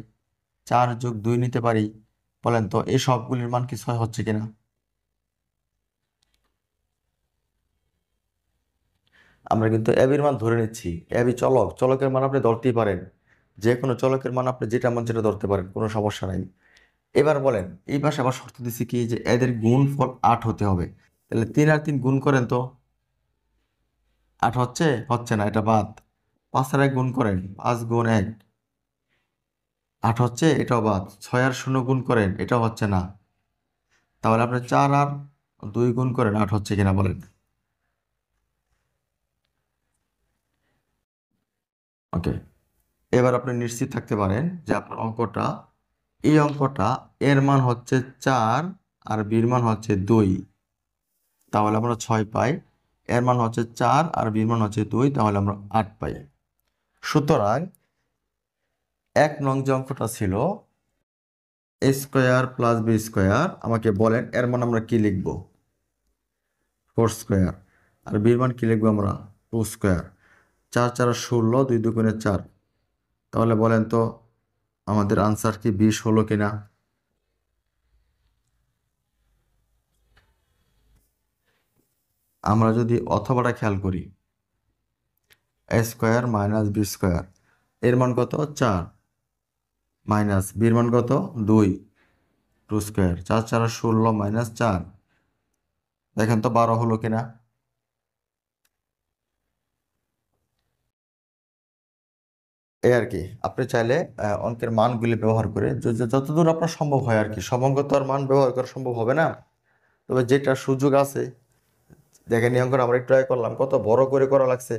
S1: 4+2 নিতে পারি। বলেন তো এই সবগুলির মান কি 6 হচ্ছে কিনা? আমরা কিন্তু এবির মান ধরে নিচ্ছি। এবি চলক, চলকের মান আপনি ধরতেই পারেন, যে কোনো চলকের মান আপনি যেটা মন সেটা ধরতে পারেন, কোনো সমস্যা নাই। এবার বলেন এই পাশে আবার শর্ত দিচ্ছি কি যে এদের গুণফল 8 হতে হবে। তাহলে 3 আর 3 গুণ করেন তো, 8 হচ্ছে? হচ্ছে না, এটা বাদ। 5 আর 1 গুণ করেন, 5 গুণ 1, 8 হচ্ছে? এটাও বাদ। 6 আর 0 গুণ করেন, এটাও হচ্ছে না। তাহলে আপনি 4 আর 2 গুণ করেন, 8 হচ্ছে কিনা বলেন? ওকে, এবার আপনি নিশ্চিত থাকতে পারেন যে আপনার অঙ্কটা, এই অঙ্কটা এর মান হচ্ছে 4 আর বির মান হচ্ছে 2। তাহলে আমরা 6 পাই। এর মান হচ্ছে 4 আর বির মান হচ্ছে 2, তাহলে আমরা 8 পাই। সুতরাং 1 নং যে অঙ্কটা ছিল এ স্কোয়ার প্লাস বি স্কোয়ার, আমাকে বলেন এর মান আমরা কি লিখব? 4 স্কোয়ার। আর বির মান কি লিখবো আমরা? 2 স্কোয়ার। 4 4 16, 2 2 4। তাহলে বলেন তো আমাদের আনসার কি 20 হলো কিনা? আমরা যদি অথবাটা খেয়াল করি, এ স্কোয়ার মাইনাস বি স্কোয়ার, এর মান কত? 4, মাইনাস বির মান কত? 2, 2 স্কোয়ার, 4 4 16 মাইনাস 4, দেখেন তো 12 হলো কিনা। এই আর কি, আপনি চাইলে অঙ্কের মানগুলি ব্যবহার করে যতদূর আপনার সম্ভব হয় আর কি, সমঙ্গত আর মান ব্যবহার করা সম্ভব হবে না, তবে যেটা সুযোগ আছে, দেখেন এই অঙ্কটা আমরা একটু ট্রাই করলাম, কত বড় করে করা লাগছে।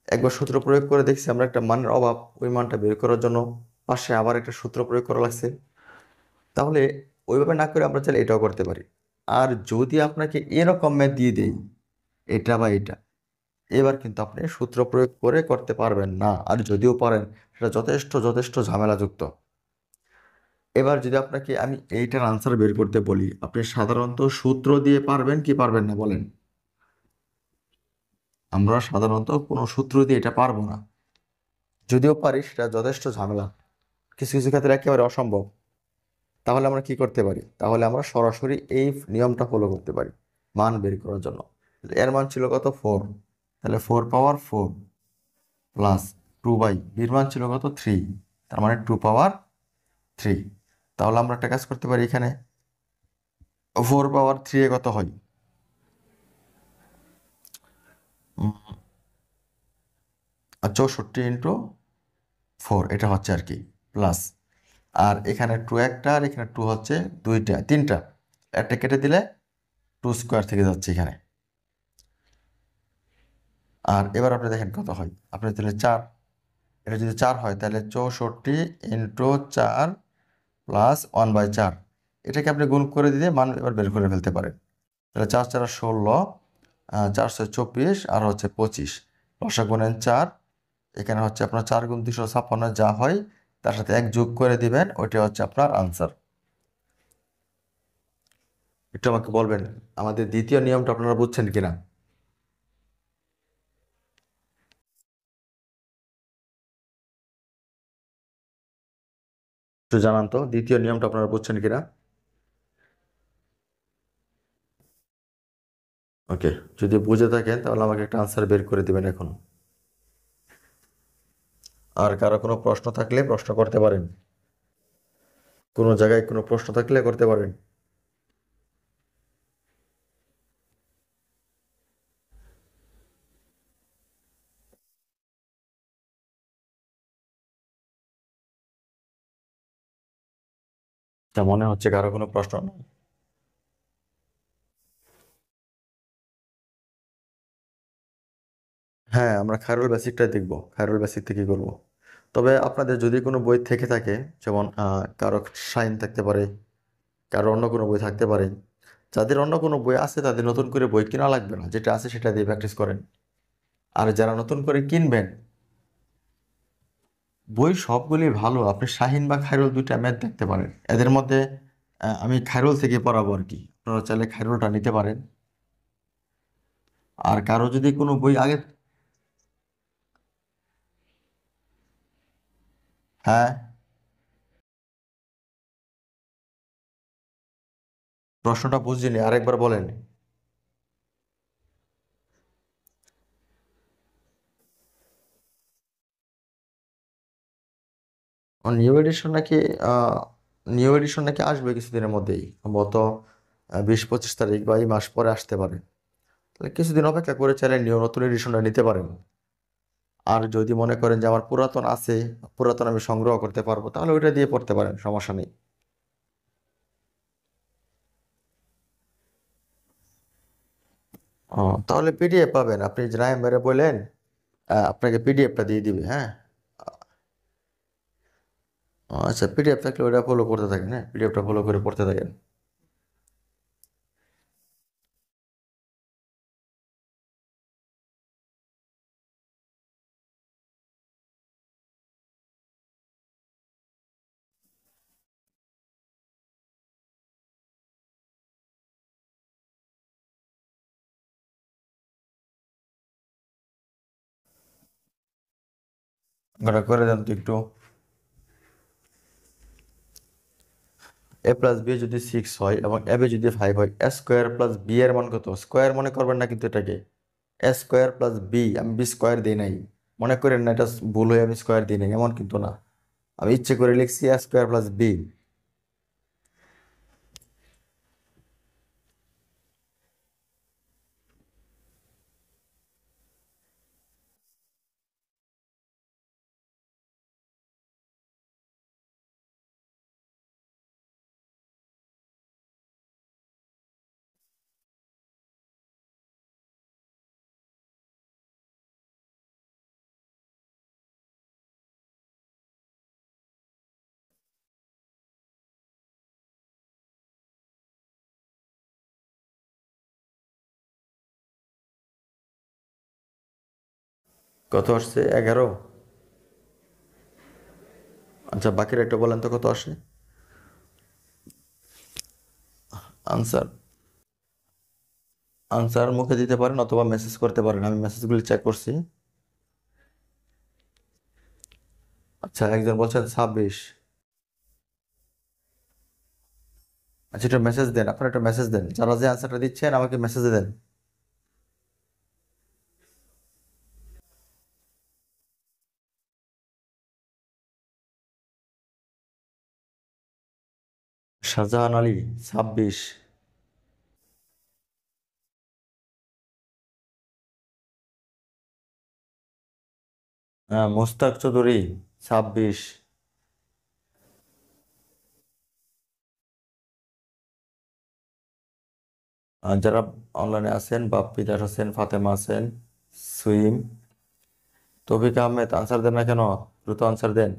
S1: একবার সূত্র প্রয়োগ করে দেখছি আমরা একটা মানের অভাব, ওই মানটা বের করার জন্য পাশে আবার একটা সূত্র প্রয়োগ করা লাগছে। তাহলে ওইভাবে না করে আমরা চাইলে এটাও করতে পারি। আর যদি আপনাকে এরকম ম্যাথ দিয়ে দেই, এটা বা এটা, এবার কিন্তু আপনি সূত্র প্রয়োগ করে করতে পারবেন না, আর যদিও পারেন সেটা যথেষ্ট যথেষ্ট ঝামেলাযুক্ত। এবার যদি আপনাকে আমি এইটার আনসার বের করতে বলি, আপনি সাধারণত সূত্র দিয়ে পারবেন কি পারবেন না বলেন? আমরা সাধারণত কোনো সূত্র দিয়ে এটা পারবো না, যদিও পারি সেটা যথেষ্ট ঝামেলা, কিছু কিছু ক্ষেত্রে একেবারে অসম্ভব। তাহলে আমরা কি করতে পারি? তাহলে আমরা সরাসরি এই নিয়মটা ফলো করতে পারি মান বের করার জন্য। এর মান ছিল কত? 4, তাহলে 4 পাওয়ার 4 প্লাস 2 বাই বির মান ছিল কত? 3, তার মানে 2 পাওয়ার 3। তাহলে আমরা একটা কাজ করতে পারি, এখানে 4 পাওয়ার 3 এ কত হয়? 64 ইন্টু 4, এটা হচ্ছে আর কি, প্লাস, আর এখানে 2 একটা, আর এখানে 2 হচ্ছে দুইটা, তিনটা, একটা কেটে দিলে 2 স্কোয়ার থেকে যাচ্ছে এখানে। আর এবার আপনি দেখেন কত হয়, আপনি তাহলে 4, এটা যদি 4 হয় তাহলে 64 ইন্টু 4 প্লাস 1/4, এটাকে আপনি গুণ করে দিয়ে মান এবার বের করে ফেলতে পারেন। তাহলে 4 4 16, 4 6 24, আর হচ্ছে 25, লসা গুণেন 4, এখানে হচ্ছে আপনার 4 গুণ 256 যা হয় তার সাথে 1 যোগ করে দিবেন, ওইটা হচ্ছে আপনার আনসার। একটু আমাকে বলবেন আমাদের দ্বিতীয় নিয়মটা আপনারা বুঝছেন কিনা, একটু জানান তো দ্বিতীয় নিয়মটা আপনারা বুঝছেন কিনা। ওকে, যদি বুঝে থাকেন তাহলে আমাকে একটা আনসার বের করে দিবেন এখন। আর কারো কোনো প্রশ্ন থাকলে প্রশ্ন করতে পারেন, কোনো জায়গায় কোনো প্রশ্ন থাকলে করতে পারেন। তা মনে হচ্ছে কারো কোনো প্রশ্ন নেই। হ্যাঁ, আমরা খায়রুল বেসিকটাই দেখবো, খায়রুল বেসিক থেকে করবো। তবে আপনাদের যদি কোনো বই থেকে থাকে, যেমন কারো সাইন থাকতে পারে, কারো অন্য কোনো বই থাকতে পারে, যাদের অন্য কোনো বই আছে তাদের নতুন করে বই কিনা লাগবে না, যেটা আছে সেটা দিয়ে প্র্যাকটিস করেন। আর যারা নতুন করে কিনবেন, বই সবগুলি ভালো, আপনি শাহিন বা খায়রুল দুইটা ম্যাথ দেখতে পারেন, এদের মধ্যে আমি খায়রুল থেকে পড়াবো আর কি, আপনারা চাইলে খায়রুলটা নিতে পারেন। আর কারো যদি কোনো বই আগে, হ্যাঁ, প্রশ্নটা বুঝিনি, আরেকবার বলেন। নিউ এডিশন নাকি? আহ, নিউ এডিশন নাকি আসবে কিছুদিনের মধ্যেই, সম্ভবত 20-25 তারিখ বা এই মাস পরে আসতে পারে। তাহলে কিছুদিন অপেক্ষা করে চাইলে নিউ নতুন এডিশনটা নিতে পারেন। আর যদি মনে করেন যে আমার পুরাতন আছে, পুরাতন আমি সংগ্রহ করতে পারবো, তাহলে ওইটা দিয়ে পড়তে পারেন, সমস্যা নেই। ও, তাহলে পিডিএফ পাবেন, আপনি যে রায়ম ভাইরে বললেন, আপনাকে পিডিএফটা দিয়ে দিবে, হ্যাঁ। আচ্ছা, পিডিএফ থাকলে ওইটা ফলো করতে থাকেন, হ্যাঁ, পিডিএফটা ফলো করে পড়তে থাকেন। ওটা করে দেন তো একটু। এ প্লাস বি যদি 6 হয় এবং এ বি যদি 5 হয়, এ স্কোয়ার প্লাস বি এর মান কত? স্কোয়ার মনে করবেন না কিন্তু এটাকে, এ স্কোয়ার প্লাস বি, আমি বি স্কোয়ার দিই নাই, মনে করেন না এটা ভুল হয়ে আমি স্কোয়ার দিই নাই, এমন কিন্তু না, আমি ইচ্ছে করে লিখছি এ স্কোয়ার প্লাস বি। কত আসছে? 11। আচ্ছা, বাকিরা একটু বলেন তো কত আসে আনসার। আনসার মুখে দিতে পারেন অথবা মেসেজ করতে পারেন, আমি মেসেজগুলি চেক করছি। আচ্ছা, একজন বলছেন 26। আচ্ছা, এটা মেসেজ দেন, আপনারা একটা মেসেজ দেন, যারা যে আনসারটা দিচ্ছেন আমাকে মেসেজ দেন। শাহজাহান আলী 26। মোস্তাক চৌধুরী 26। যারা অনলাইনে আছেন, বাপ্পি দাস আছেন, ফাতেমা আছেন, সুইম, তৌফিক আহমেদ, আনসার দেন না কেন? দ্রুত আনসার দেন।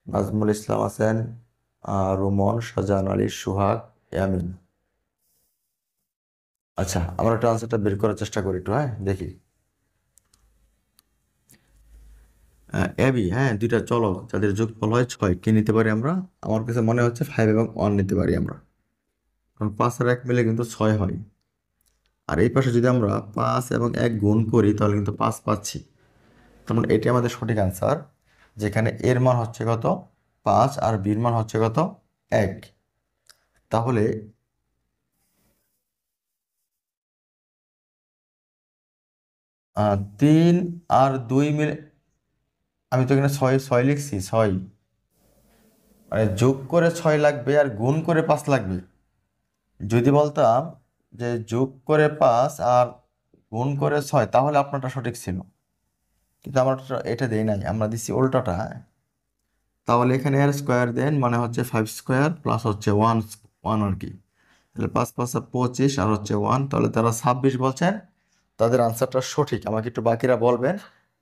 S1: নাজমুল ইসলাম আছেন, রুমন, শাহজাহান আলী, সোহাগ, ইয়ামিন। আচ্ছা, আমরা একটা আনসারটা বের করার চেষ্টা করি একটু, হ্যাঁ দেখি। এবি, হ্যাঁ, দুইটা চলক যাদের যোগফল হয় 6, কি নিতে পারি আমরা? আমার কাছে মনে হচ্ছে 5 এবং 1 নিতে পারি আমরা, কারণ 5 আর 1 মিলে কিন্তু 6 হয়। আর এই পাশে যদি আমরা 5 এবং 1 গুণ করি তাহলে কিন্তু 5 পাচ্ছি। তার মানে এটি আমাদের সঠিক আনসার, যেখানে এর মান হচ্ছে কত? 5 আর বির মান হচ্ছে কত? 1। তাহলে 3 আর 2 মিলে, আমি তো এখানে 6 6 লিখছি, 6, মানে যোগ করে 6 লাগবে আর গুণ করে 5 লাগবে। যদি বলতাম যে যোগ করে 5 আর গুণ করে 6, তাহলে আপনারটা সঠিক ছিল, কিন্তু আমরা এটা দেই নাই, আমরা দিচ্ছি উল্টাটা, হ্যাঁ। তাহলে এখানে আর স্কোয়ার দেন, মানে হচ্ছে 5 স্কোয়ার প্লাস হচ্ছে 1 1 আর কি, তাহলে 5 5 25 আর হচ্ছে 1, তাহলে তারা 26 বলছেন, তাদের আনসারটা সঠিক। আমাকে একটু বাকিরা বলবেন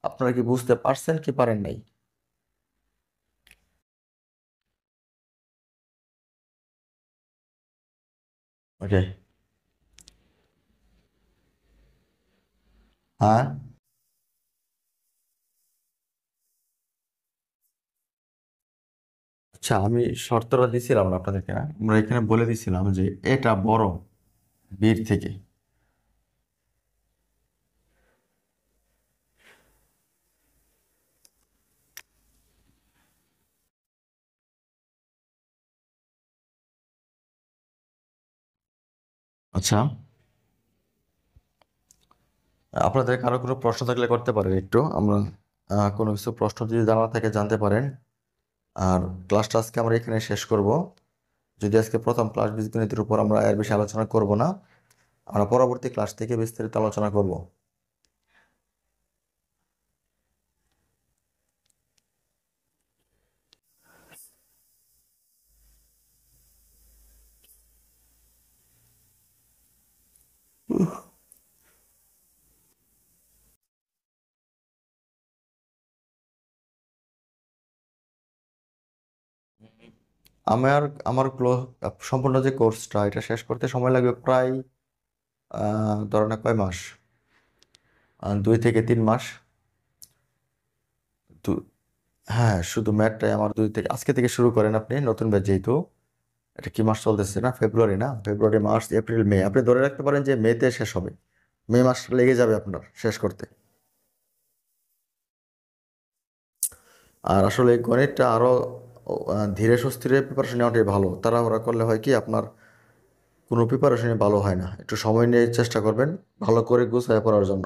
S1: আপনারা কি বুঝতে পারছেন কি পারেন নাই। ওকে। হ্যাঁ। আচ্ছা, আমি শর্তটা দিছিলাম না আপনাদেরকে, না আমরা এখানে বলে দিছিলাম যে এটা বড় বীর থেকে। আচ্ছা, আপনাদের কারো কোনো প্রশ্ন থাকলে করতে পারেন একটু, আমরা কোনো কিছু প্রশ্ন যদি জানা থাকে জানতে পারেন। আর ক্লাসটা আজকে আমরা এখানে শেষ করব। যদি আজকে প্রথম ক্লাস বীজগণিতের উপর, আমরা এর বেশি আলোচনা করব না, আমরা পরবর্তী ক্লাস থেকে বিস্তারিত আলোচনা করব। আমার আমার সম্পূর্ণ যে কোর্সটা, এটা শেষ করতে সময় লাগবে প্রায় ধরো না কয় মাস, 2 থেকে 3 মাস। তো হ্যাঁ, শুধু ম্যাথটাই আমার আজকে থেকে শুরু করেন আপনি, নতুন ব্যাচ যেহেতু। এটা কি মাস চলতেছে? না ফেব্রুয়ারি, না ফেব্রুয়ারি, মার্চ, এপ্রিল, মে, আপনি ধরে রাখতে পারেন যে মেতে শেষ হবে। মে মাস লেগে যাবে আপনার শেষ করতে। আর আসলে এই গণিতটা আরো ধীরে সুস্থিরে প্রিপারেশন নেওয়াটাই ভালো। তাড়াহুড়া করলে হয় কি আপনার কোনো প্রিপারেশনই ভালো হয় না। একটু সময় নিয়ে চেষ্টা করবেন ভালো করে গুছায় পড়ার জন্য।